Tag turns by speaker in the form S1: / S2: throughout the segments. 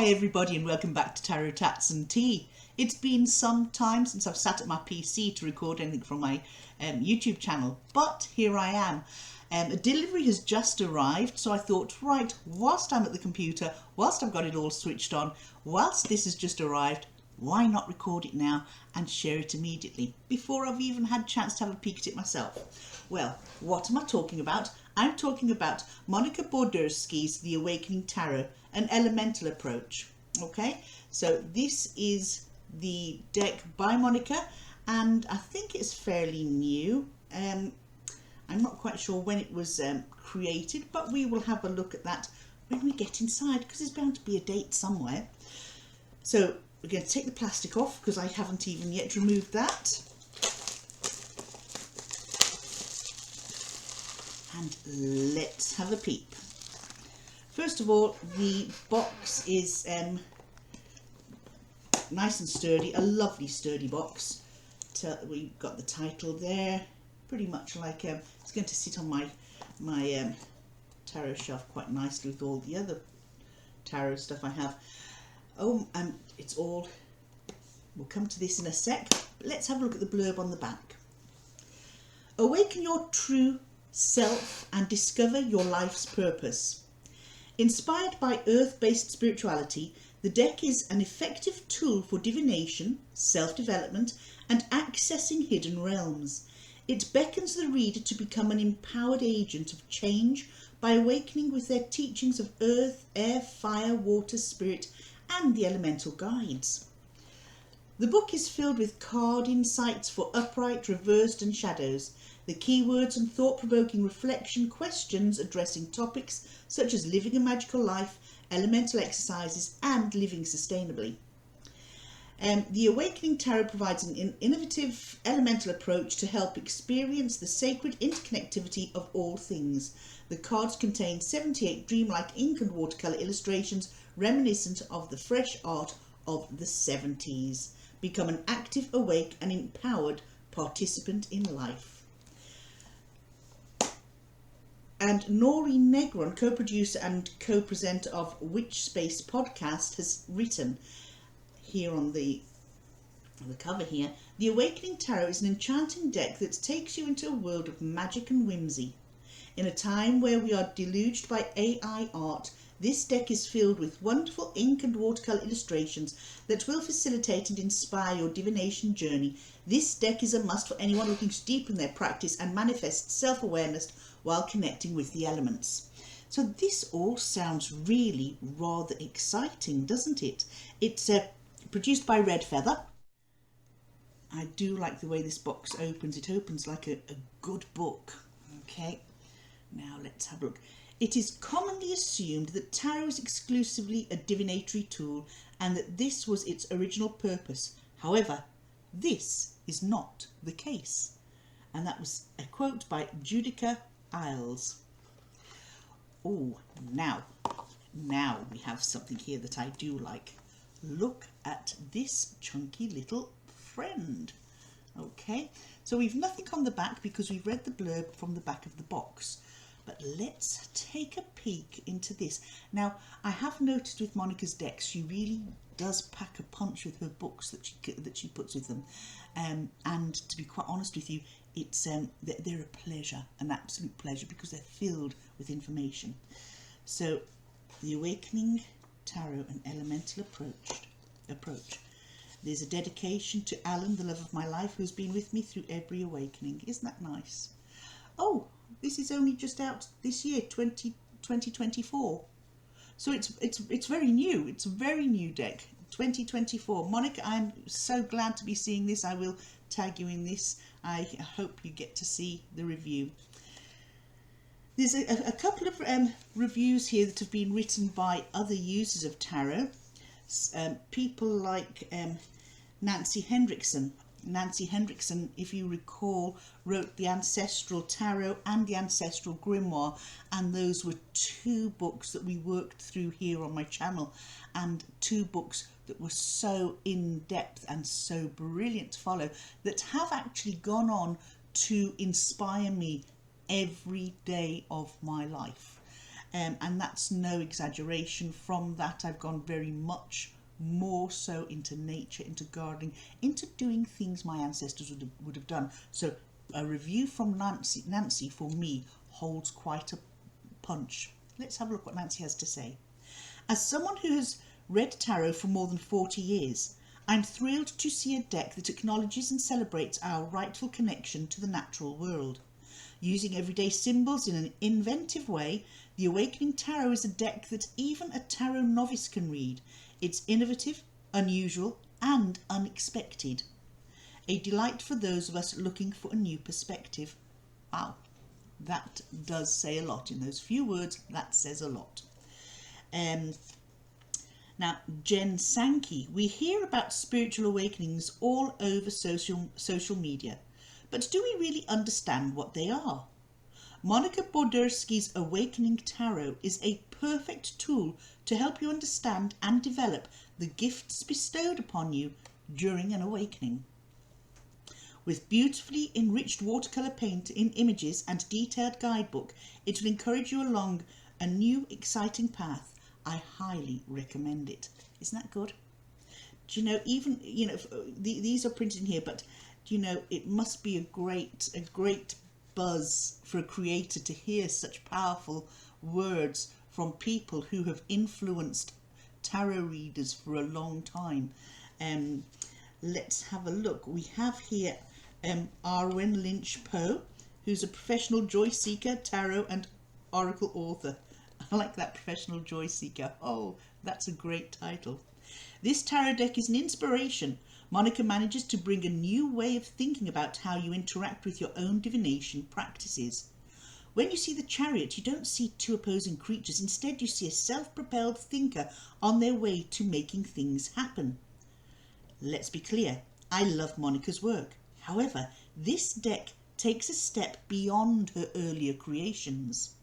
S1: Hi everybody and welcome back to Tarot Tats and Tea. It's been some time since I've sat at my PC to record anything from my YouTube channel, but here I am. A delivery has just arrived, so I thought, right, whilst I'm at the computer, whilst I've got it all switched on, whilst this has just arrived, why not record it now and share it immediately before I've even had a chance to have a peek at it myself? Well, what am I talking about? I'm talking about Monica Bodirsky's The Awakening Tarot, an elemental approach. Okay, so this is the deck by Monica and I think it's fairly new. I'm not quite sure when it was created, but we will have a look at that when we get inside because there's bound to be a date somewhere. So we're going to take the plastic off because I haven't even yet removed that. And let's have a peep. First of all, the box is nice and sturdy, a lovely sturdy box. We've got the title there, pretty much like it's going to sit on my tarot shelf quite nicely with all the other tarot stuff I have. Oh, and it's all, we'll come to this in a sec, but let's have a look at the blurb on the back. Awaken your true self and discover your life's purpose. Inspired by earth-based spirituality, the deck is an effective tool for divination, self-development, and accessing hidden realms. It beckons the reader to become an empowered agent of change by awakening with their teachings of earth, air, fire, water, spirit, and the elemental guides. The book is filled with card insights for upright, reversed, and shadows, the keywords and thought-provoking reflection questions addressing topics such as living a magical life, elemental exercises, and living sustainably. The Awakening Tarot provides an innovative elemental approach to help experience the sacred interconnectivity of all things. The cards contain 78 dreamlike ink and watercolour illustrations reminiscent of the fresh art of the 70s. Become an active, awake, and empowered participant in life. And Nori Negron, co-producer and co-presenter of Witch Space podcast, has written here on the cover here, The Awakening Tarot is an enchanting deck that takes you into a world of magic and whimsy. In a time where we are deluged by AI art, this deck is filled with wonderful ink and watercolour illustrations that will facilitate and inspire your divination journey. This deck is a must for anyone looking to deepen their practice and manifest self-awareness while connecting with the elements. So this all sounds really rather exciting, doesn't it? It's produced by Red Feather. I do like the way this box opens. It opens like a good book. Okay, now let's have a look. It is commonly assumed that tarot is exclusively a divinatory tool and that this was its original purpose. However, this is not the case. And that was a quote by Judica Isles. Oh, now we have something here that I do like. Look at this chunky little friend. Okay, so we've nothing on the back because we've read the blurb from the back of the box. But let's take a peek into this. Now, I have noticed with Monica's decks, she really does pack a punch with her books that she puts with them. And to be quite honest with you, it's they're a pleasure, an absolute pleasure, because they're filled with information. So, The Awakening Tarot, an elemental approach. There's a dedication to Alan, the love of my life, who's been with me through every awakening. Isn't that nice? Oh, this is only just out this year, 2024. So it's very new. It's a very new deck, 2024. Monica, I'm so glad to be seeing this. I will tag you in this. I hope you get to see the review. There's a couple of reviews here that have been written by other users of tarot. People like Nancy Hendrickson. Nancy Hendrickson, if you recall, wrote the Ancestral Tarot and the Ancestral Grimoire, and those were two books that we worked through here on my channel, and two books that were so in-depth and so brilliant to follow that have actually gone on to inspire me every day of my life. and that's no exaggeration. From that, I've gone very much more so into nature, into gardening, into doing things my ancestors would have done. So a review from Nancy for me holds quite a punch. Let's have a look what Nancy has to say. As someone who has read tarot for more than 40 years, I'm thrilled to see a deck that acknowledges and celebrates our rightful connection to the natural world. Using everyday symbols in an inventive way, the Awakening Tarot is a deck that even a tarot novice can read. It's innovative, unusual, and unexpected. A delight for those of us looking for a new perspective. Wow, that does say a lot. In those few words, that says a lot. Now, Jen Sankey, we hear about spiritual awakenings all over social media, but do we really understand what they are? Monica Bodirsky's Awakening Tarot is a perfect tool to help you understand and develop the gifts bestowed upon you during an awakening. With beautifully enriched watercolour paint in images and detailed guidebook, it will encourage you along a new exciting path. I highly recommend it. Isn't that good? Do you know, even, these are printed in here, but it must be a great buzz for a creator to hear such powerful words from people who have influenced tarot readers for a long time. Let's have a look. We have here Arwen Lynch Poe, who's a professional joy seeker, tarot and oracle author. I like that, professional joy seeker. Oh, that's a great title. This tarot deck is an inspiration. Monica manages to bring a new way of thinking about how you interact with your own divination practices. When you see the Chariot, you don't see two opposing creatures. Instead, you see a self-propelled thinker on their way to making things happen. Let's be clear, I love Monica's work. However, this deck takes a step beyond her earlier creations.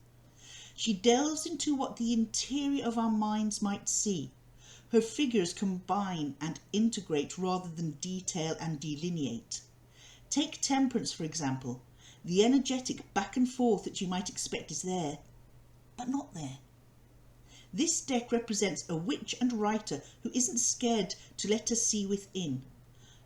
S1: She delves into what the interior of our minds might see. Her figures combine and integrate rather than detail and delineate. Take Temperance, for example. The energetic back and forth that you might expect is there, but not there. This deck represents a witch and writer who isn't scared to let us see within.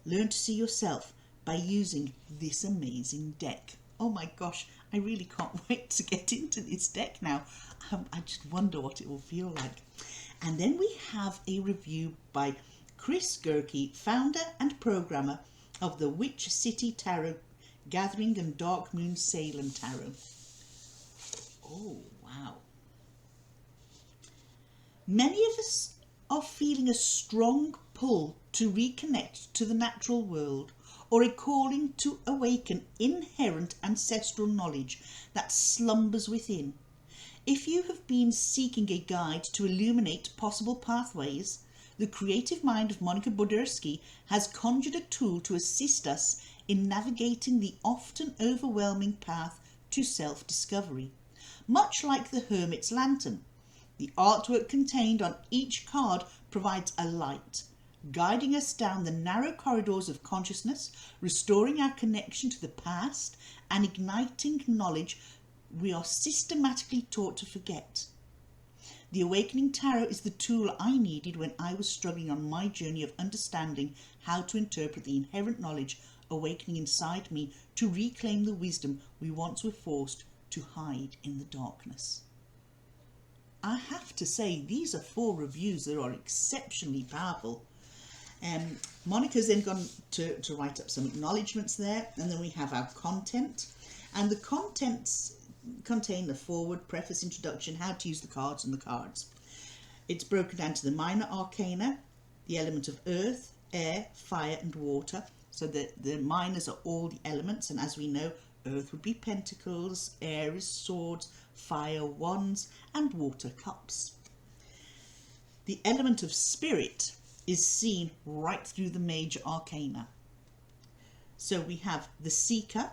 S1: Learn to see yourself by using this amazing deck. Oh my gosh, I really can't wait to get into this deck now. I just wonder what it will feel like. And then we have a review by Chris Gerke, founder and programmer of the Witch City Tarot Gathering and Dark Moon Salem Tarot. Oh, wow. Many of us are feeling a strong pull to reconnect to the natural world, or a calling to awaken inherent ancestral knowledge that slumbers within. If you have been seeking a guide to illuminate possible pathways, the creative mind of Monica Bodirsky has conjured a tool to assist us in navigating the often overwhelming path to self-discovery. Much like the Hermit's Lantern, the artwork contained on each card provides a light, guiding us down the narrow corridors of consciousness, restoring our connection to the past, and igniting knowledge we are systematically taught to forget. The Awakening Tarot is the tool I needed when I was struggling on my journey of understanding how to interpret the inherent knowledge awakening inside me to reclaim the wisdom we once were forced to hide in the darkness. I have to say, these are 4 reviews that are exceptionally powerful. Monica's then gone to write up some acknowledgements there, and then we have our content. And the contents contain the foreword, preface, introduction, how to use the cards and the cards. It's broken down to the minor arcana, the element of earth, air, fire and water. So the minors are all the elements, and as we know, earth would be pentacles, air is swords, fire wands, and water cups. The element of spirit is seen right through the major arcana. So we have the seeker,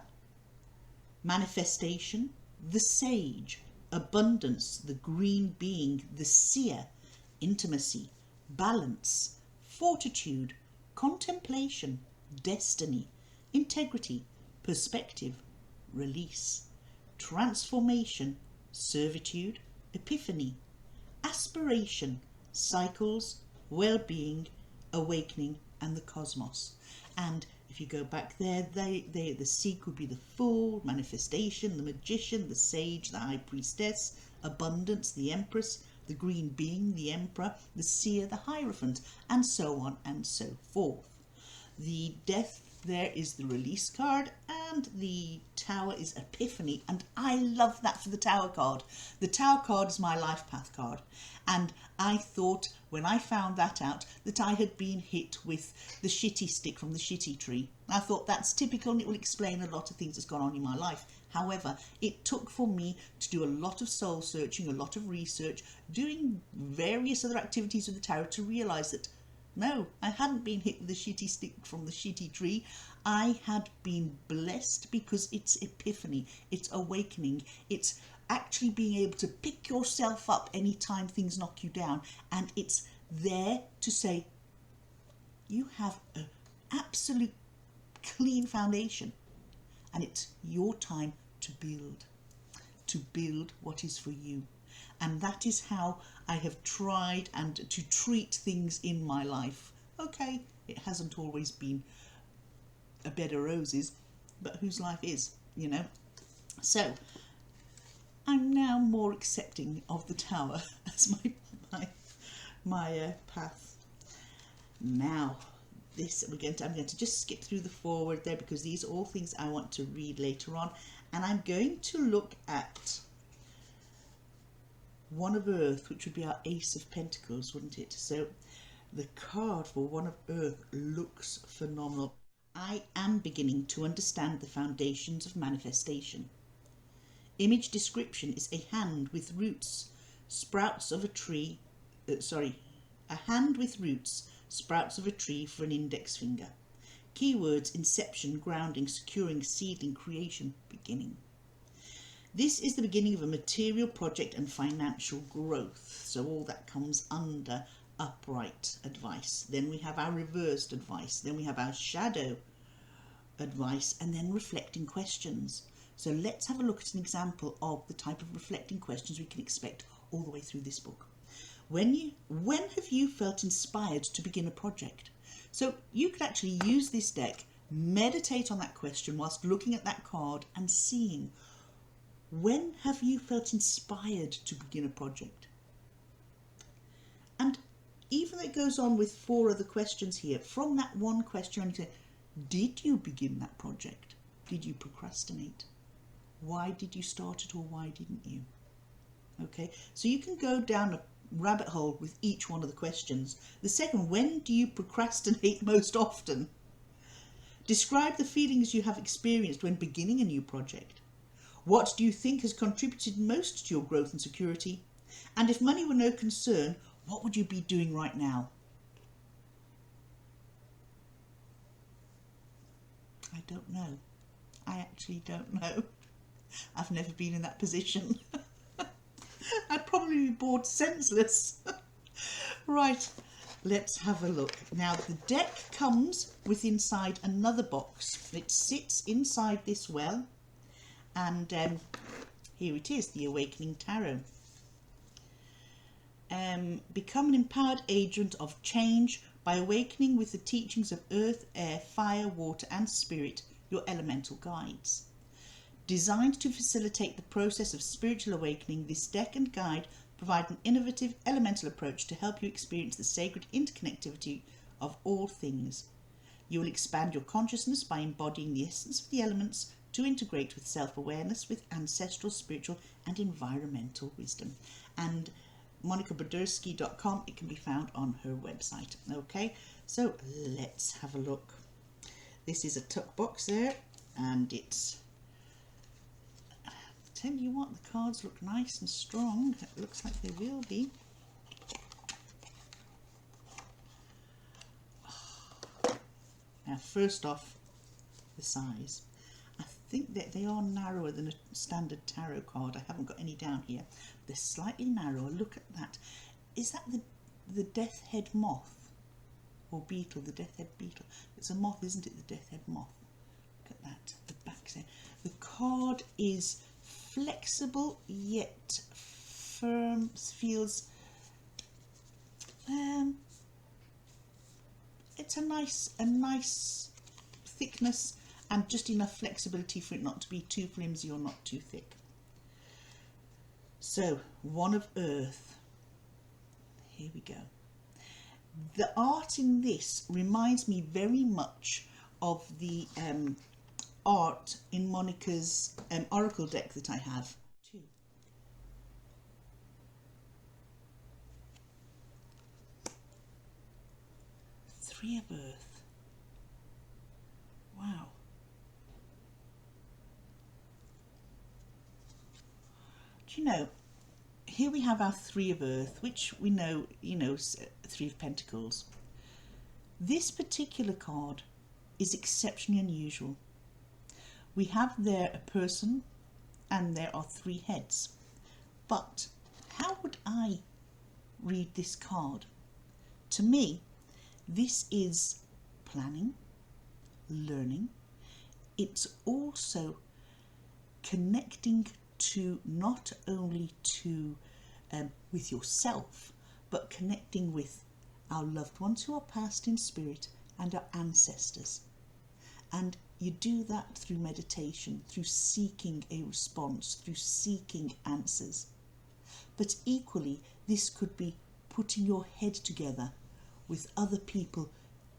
S1: manifestation, the sage, abundance, the green being, the seer, intimacy, balance, fortitude, contemplation, destiny, integrity, perspective, release, transformation, servitude, epiphany, aspiration, cycles, well-being, awakening, and the cosmos. And if you go back there, the seek would be the fool, manifestation, the magician, the sage, the high priestess, abundance, the empress, the green being, the emperor, the seer, the hierophant, and so on and so forth. The death there is the release card, and the tower is epiphany, and I love that for the tower card. The tower card is my life path card, and I thought when I found that out that I had been hit with the shitty stick from the shitty tree. I thought that's typical and it will explain a lot of things that's gone on in my life. However, it took for me to do a lot of soul searching, a lot of research, doing various other activities with the tarot to realise that no, I hadn't been hit with the shitty stick from the shitty tree. I had been blessed because it's epiphany, it's awakening, it's actually being able to pick yourself up anytime things knock you down, and it's there to say you have an absolute clean foundation and it's your time to build what is for you. And that is how I have tried and to treat things in my life. Okay, it hasn't always been a bed of roses, but whose life is, you know? So I'm now more accepting of the tower as my path. Now I'm going to just skip through the forward there because these are all things I want to read later on, and I'm going to look at One of Earth, which would be our Ace of Pentacles, wouldn't it? So the card for One of Earth looks phenomenal. I am beginning to understand the foundations of manifestation. Image description is a hand with roots, sprouts of a tree, a hand with roots, sprouts of a tree for an index finger. Keywords: inception, grounding, securing, seedling, creation, beginning. This is the beginning of a material project and financial growth. So all that comes under upright advice. Then we have our reversed advice. Then we have our shadow advice, and then reflecting questions. So let's have a look at an example of the type of reflecting questions we can expect all the way through this book. When have you felt inspired to begin a project? So you could actually use this deck, meditate on that question whilst looking at that card and seeing, when have you felt inspired to begin a project? And even though it goes on with 4 other questions here, from that one question, you say, did you begin that project? Did you procrastinate? Why did you start it, or why didn't you? Okay, so you can go down a rabbit hole with each one of the questions. The second, when do you procrastinate most often? Describe the feelings you have experienced when beginning a new project. What do you think has contributed most to your growth and security? And if money were no concern, what would you be doing right now? I don't know. I actually don't know. I've never been in that position. I'd probably be bored senseless. Right, let's have a look. Now the deck comes with inside another box. It sits inside this well, and here it is, the Awakening Tarot. Become an empowered agent of change by awakening with the teachings of earth, air, fire, water and spirit, your elemental guides. Designed to facilitate the process of spiritual awakening, this deck and guide provide an innovative elemental approach to help you experience the sacred interconnectivity of all things. You will expand your consciousness by embodying the essence of the elements to integrate with self-awareness, with ancestral, spiritual and environmental wisdom. And monicabodirsky.com, it can be found on her website. Okay, so let's have a look. This is a tuck box there, and it's, tell you what, the cards look nice and strong. It looks like they will be. Now first off, the size. I think that they are narrower than a standard tarot card. I haven't got any down here. They're slightly narrower. Look at that. Is that the death head moth? Or beetle, the death head beetle. It's a moth, isn't it? The death head moth. Look at that. The back there. The card is flexible yet firm, feels it's a nice thickness and just enough flexibility for it not to be too flimsy or not too thick. So, one of earth. Here we go. The art in this reminds me very much of the art in Monica's oracle deck that I have. 2. Three of earth. Wow. Do you know, here we have our Three of Earth, which we know, Three of Pentacles. This particular card is exceptionally unusual. We have there a person and there are 3 heads. But how would I read this card? To me, this is planning, learning. It's also connecting to not only to with yourself, but connecting with our loved ones who are passed in spirit and our ancestors. And you do that through meditation, through seeking a response, through seeking answers. But equally, this could be putting your head together with other people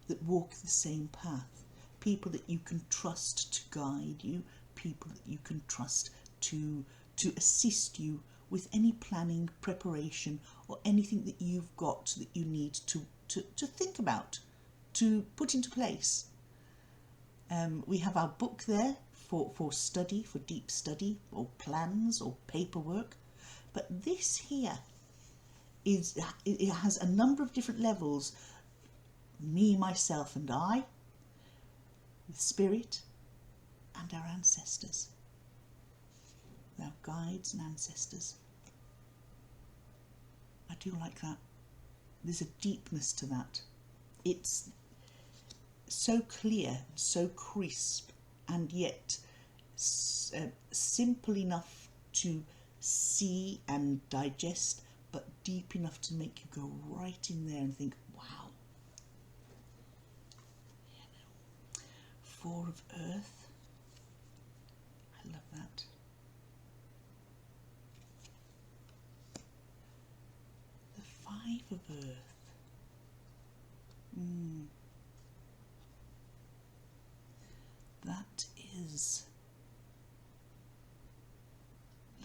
S1: that walk the same path, people that you can trust to guide you, people that you can trust to assist you with any planning, preparation, or anything that you've got that you need to think about, to put into place. We have our book there for study, for deep study, or plans, or paperwork. But this here it has a number of different levels. Me, myself, and I, with spirit, and our ancestors, our guides and ancestors. I do like that. There's a deepness to that. It's so clear, so crisp, and yet simple enough to see and digest, but deep enough to make you go right in there and think, wow. 4 of earth. I love that. The 5 of earth.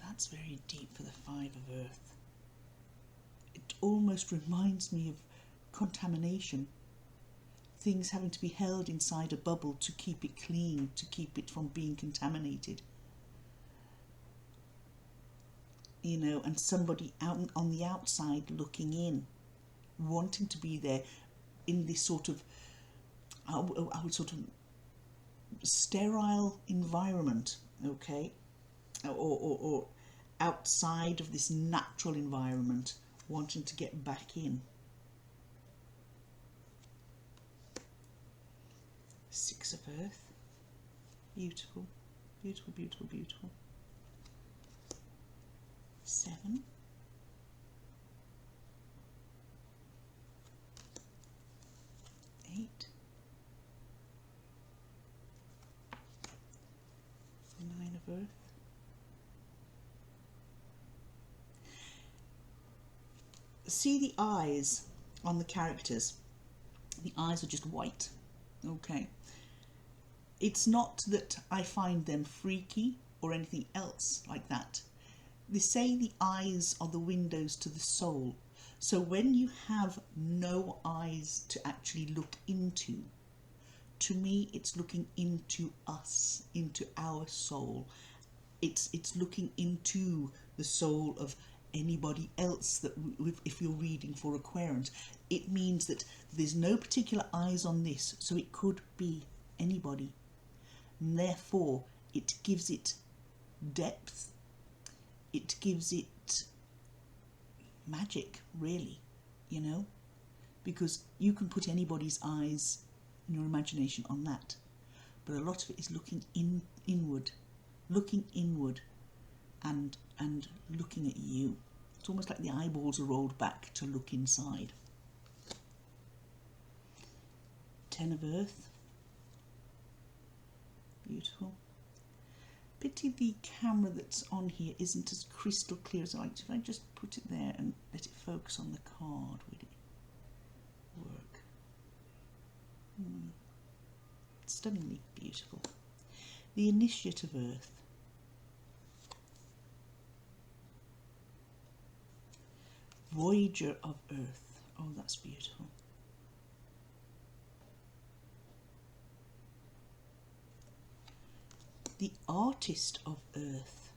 S1: That's very deep for the 5 of earth. It almost reminds me of contamination. Things having to be held inside a bubble to keep it clean, to keep it from being contaminated. And somebody out on the outside looking in, wanting to be there in this sort of, I would sort of sterile environment, okay, or outside of this natural environment, wanting to get back in. 6 of earth. Beautiful, beautiful, beautiful, beautiful. 7. 8. 9 of earth. See the eyes on the characters. The eyes are just white. Okay. It's not that I find them freaky or anything else like that. They say the eyes are the windows to the soul. So when you have no eyes to actually look into, to me it's looking into us, into our soul. It's looking into the soul of anybody else that if you're reading for Aquarians. It means that there's no particular eyes on this, so it could be anybody. And therefore it gives it depth, it gives it magic, really, because you can put anybody's eyes in your imagination on that, but a lot of it is looking inward and looking at you It's almost like the eyeballs are rolled back to look inside. 10 of earth. Beautiful. Pity the camera that's on here isn't as crystal clear as I like. If I just put it there and let it focus on the card, would it work? Stunningly beautiful. The Initiate of Earth. Voyager of Earth. Oh, that's beautiful. The Artist of Earth.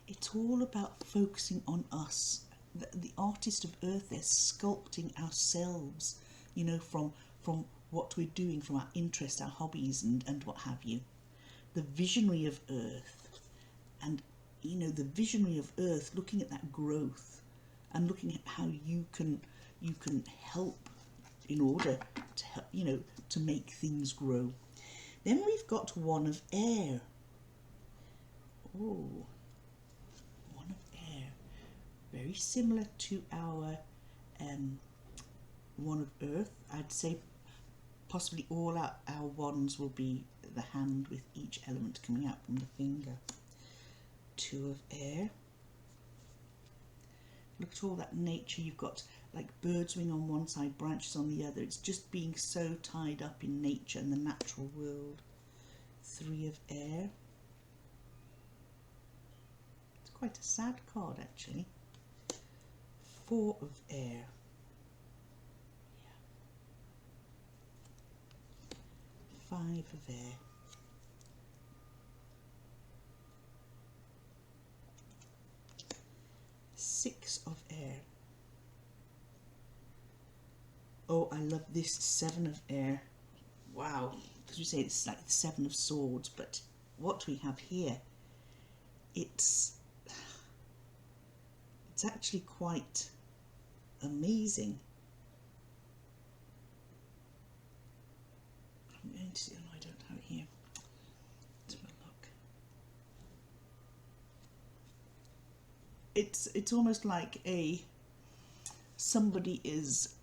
S1: It's all about focusing on us. The Artist of Earth, they're sculpting ourselves, you know, from what we're doing, from our interests, our hobbies and what have you. The Visionary of Earth. And, you know, the Visionary of Earth, looking at that growth and looking at how you can help in order to help, you know, to make things grow. Then we've got One of Air. Oh, One of Air. Very similar to our One of Earth. I'd say possibly all our wands will be the hand with each element coming out from the finger. Two of Air. Look at all that nature. You've got like bird's wing on one side, branches on the other. It's just being so tied up in nature and the natural world. Three of Air. It's quite a sad card, actually. Four of Air. Yeah. Five of Air. Six of Air. Oh, I love this. Seven of Air. Wow. As we say, it's like the Seven of Swords, but what we have here, it's actually quite amazing. I'm going to see. Oh, I don't have it here. Let's have a look. It's almost like somebody is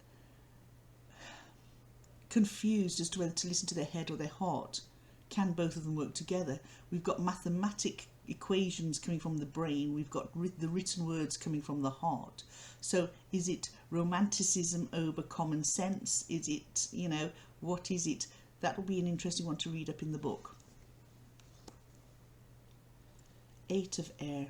S1: confused as to whether to listen to their head or their heart. Can both of them work together? We've got mathematic equations coming from the brain. We've got the written words coming from the heart. So is it romanticism over common sense? Is it, you know, what is it? That will be an interesting one to read up in the book. Eight of Air.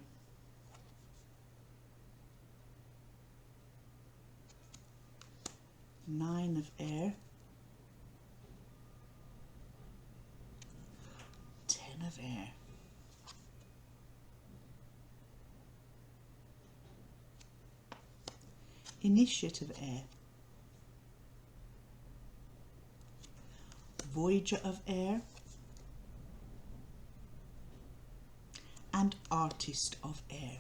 S1: Nine of Air. 10 of Air. Initiate of Air. Voyager of Air. And Artist of Air.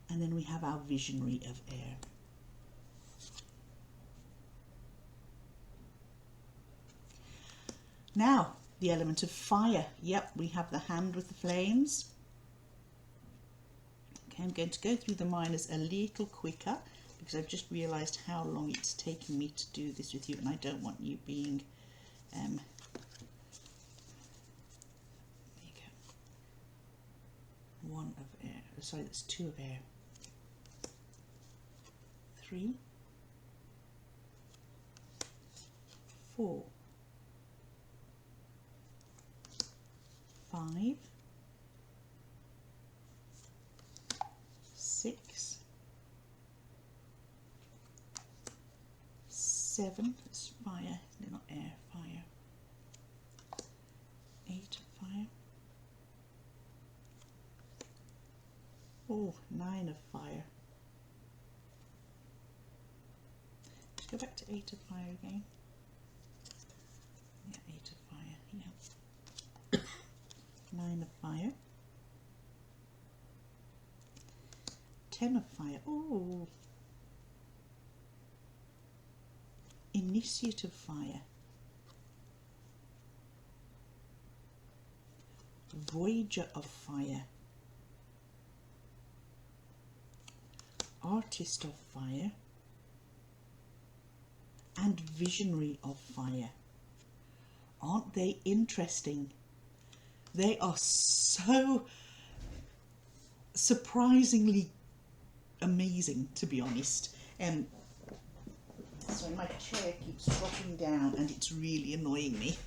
S1: And then we have our Visionary of Air. Now, the element of fire. Yep, we have the hand with the flames. Okay, I'm going to go through the minors a little quicker because I've just realised how long it's taking me to do this with you, and I don't want you being... there you go. One of Air. Sorry, that's two of Air. 3, 4, 5, 6, 7, that's fire, they're not air, fire, 8 fire, oh, 9 of fire. Let's go back to 8 of fire again. Yeah, 8 of fire, yeah. 9 of fire. 10 of fire. Oh. Initiate of fire. Voyager of fire, artist of fire, and visionary of fire. Aren't they interesting? They are so surprisingly amazing, to be honest. So my chair keeps dropping down and it's really annoying me.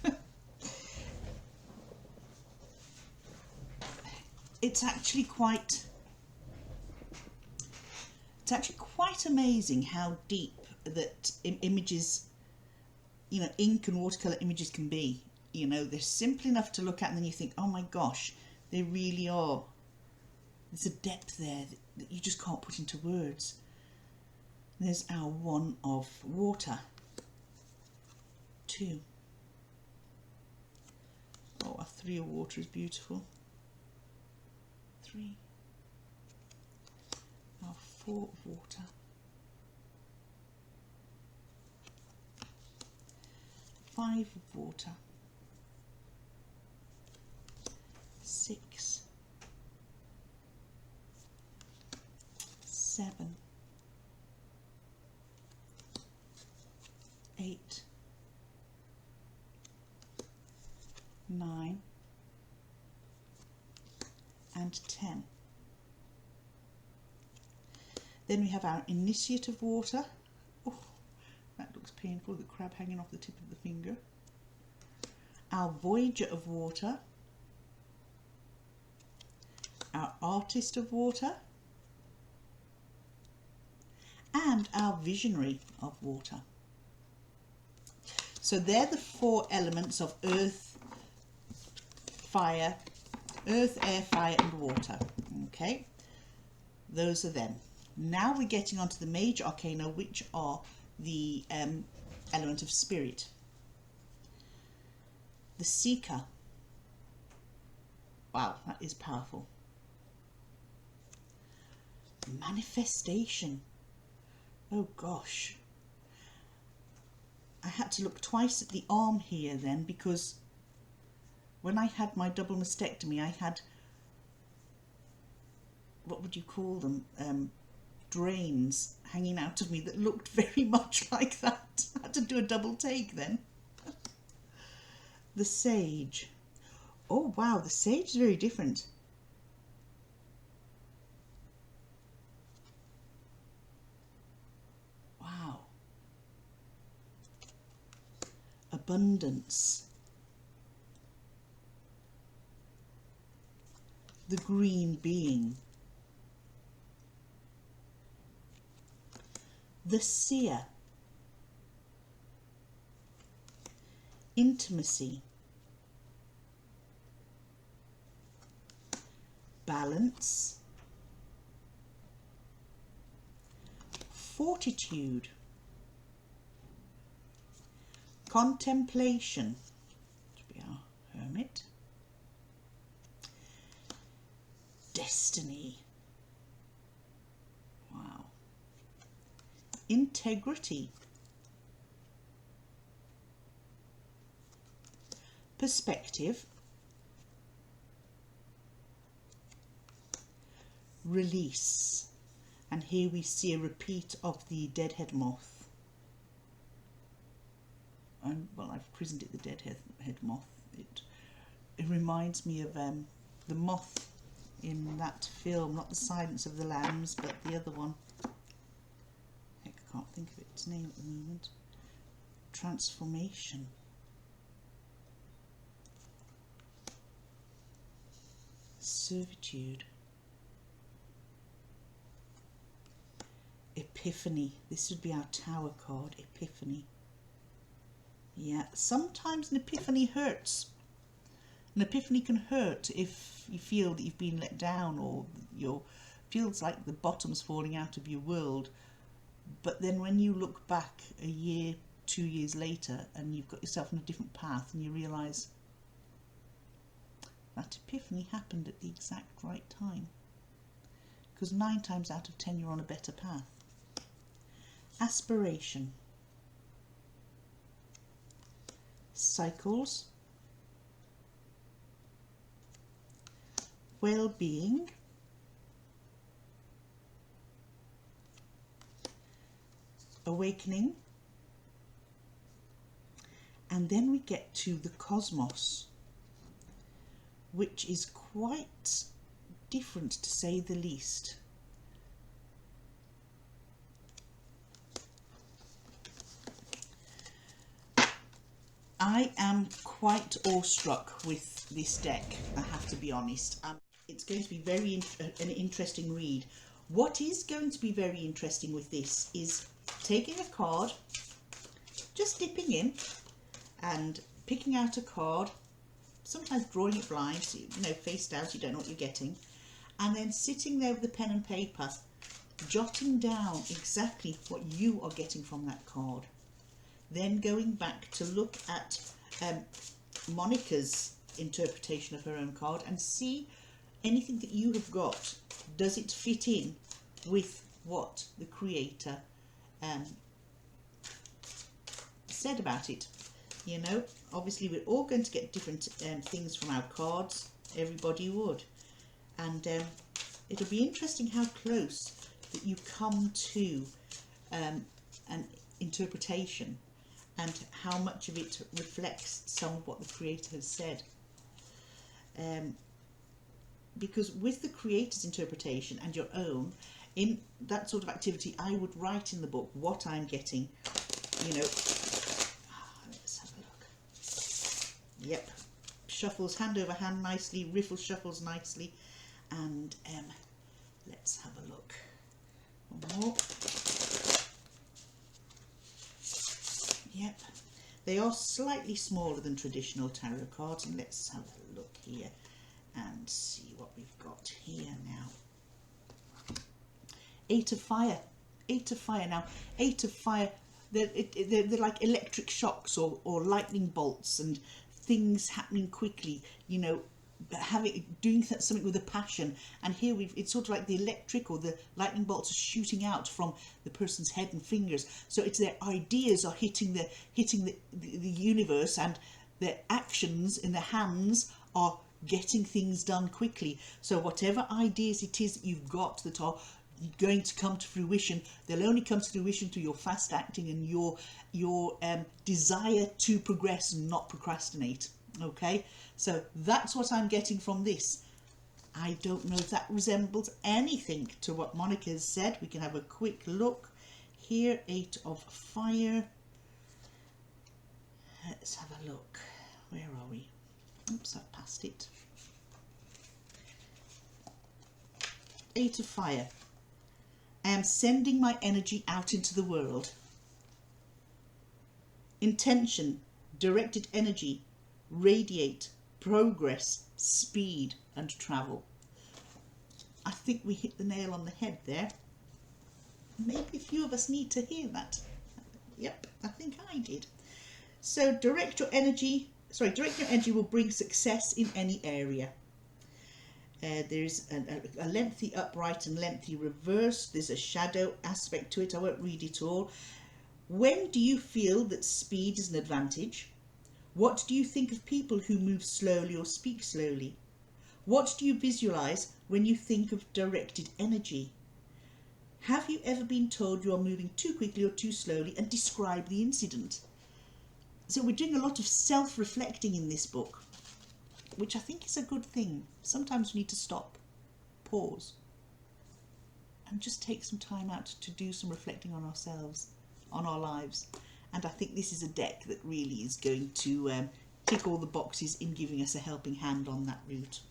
S1: It's actually quite amazing how deep that images, you know, ink and watercolour images can be. You know, they're simple enough to look at and then you think, oh my gosh, they really are. There's a depth there that you just can't put into words. There's our 1 of water. 2. Oh, our 3 of water is beautiful. 3. Our 4 of water. 5 of water. 6. 7. 8. 9. And 10. Then we have our initiate of water. Oh, that looks painful, the crab hanging off the tip of the finger. Our voyager of water. Our artist of water. And our visionary of water. So they're the 4 elements of earth, air, fire and water. Okay, those are them. Now we're getting onto the major arcana, which are the element of spirit. The seeker. Wow, that is powerful. Manifestation. Oh gosh. I had to look twice at the arm here then, because when I had my double mastectomy, I had, what would you call them, drains hanging out of me that looked very much like that. I had to do a double take then. The sage. Oh wow, the sage is very different. Wow. Abundance. The green being. The seer. Intimacy. Balance. Fortitude. Contemplation. To be our hermit. Destiny. Wow. Integrity. Perspective. Release. And here we see a repeat of the deadhead moth. And well, I've christened it the deadhead moth. It reminds me of the moth in that film, not The Silence of the Lambs, but the other one. Heck, I can't think of its name at the moment. Transformation. Servitude. Epiphany. This would be our tower card, Epiphany. Yeah, sometimes an epiphany hurts. An epiphany can hurt if you feel that you've been let down, or feels like the bottom's falling out of your world. But then when you look back a year, 2 years later, and you've got yourself on a different path, and you realise that epiphany happened at the exact right time. Because 9 times out of 10 you're on a better path. Aspiration. Cycles. well-being, awakening, and then we get to the cosmos, which is quite different to say the least. I am quite awestruck with this deck, I have to be honest. It's going to be an interesting read. What is going to be very interesting with this is taking a card, just dipping in and picking out a card, sometimes drawing it blind, so you know, face down, so you don't know what you're getting, and then sitting there with the pen and paper, jotting down exactly what you are getting from that card. Then going back to look at Monica's interpretation of her own card and see anything that you have got. Does it fit in with what the creator said about it? You know, obviously we're all going to get different things from our cards. Everybody would. And it'll be interesting how close that you come to an interpretation and how much of it reflects some of what the creator has said. Because with the creator's interpretation and your own, in that sort of activity, I would write in the book what I'm getting, you know. Let's have a look. Yep, shuffles hand over hand nicely, riffle shuffles nicely, and let's have a look. One more. Yep, they are slightly smaller than traditional tarot cards, and let's have a look here and see what we've got here now. Eight of Fire. Eight of Fire. Now, Eight of Fire, they're like electric shocks or lightning bolts and things happening quickly, you know, doing something with a passion. And here it's sort of like the electric or the lightning bolts are shooting out from the person's head and fingers. So it's their ideas are hitting the universe, and their actions in their hands are getting things done quickly. So whatever ideas it is that you've got that are going to come to fruition, they'll only come to fruition through your fast acting and your desire to progress and not procrastinate. Okay, so that's what I'm getting from this. I don't know if that resembles anything to what Monica has said. We can have a quick look here. Eight of Fire. Let's have a look. Where are we? Oops, I've passed it. Eight of Fire. I am sending my energy out into the world. Intention, directed energy, radiate, progress, speed and travel. I think we hit the nail on the head there. Maybe a few of us need to hear that. Yep, I think I did. So direct your energy will bring success in any area. There's a lengthy upright and lengthy reverse. There's a shadow aspect to it. I won't read it all. When do you feel that speed is an advantage? What do you think of people who move slowly or speak slowly? What do you visualize when you think of directed energy? Have you ever been told you are moving too quickly or too slowly, and describe the incident? So we're doing a lot of self-reflecting in this book, which I think is a good thing. Sometimes we need to stop, pause, and just take some time out to do some reflecting on ourselves, on our lives. And I think this is a deck that really is going to tick all the boxes in giving us a helping hand on that route.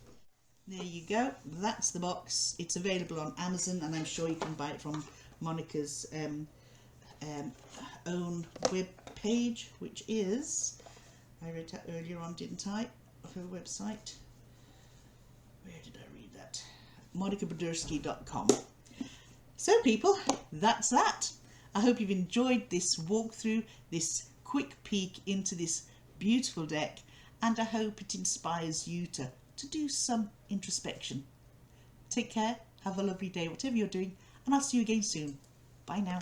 S1: There you go, that's the box. It's available on Amazon, and I'm sure you can buy it from Monica's own web page, which is, I read that earlier on, didn't I? Her website. Where did I read that? MonicaBodirsky.com. So people, that's that. I hope you've enjoyed this walkthrough, this quick peek into this beautiful deck, and I hope it inspires you to do some introspection. Take care, have a lovely day, whatever you're doing, and I'll see you again soon. Bye now.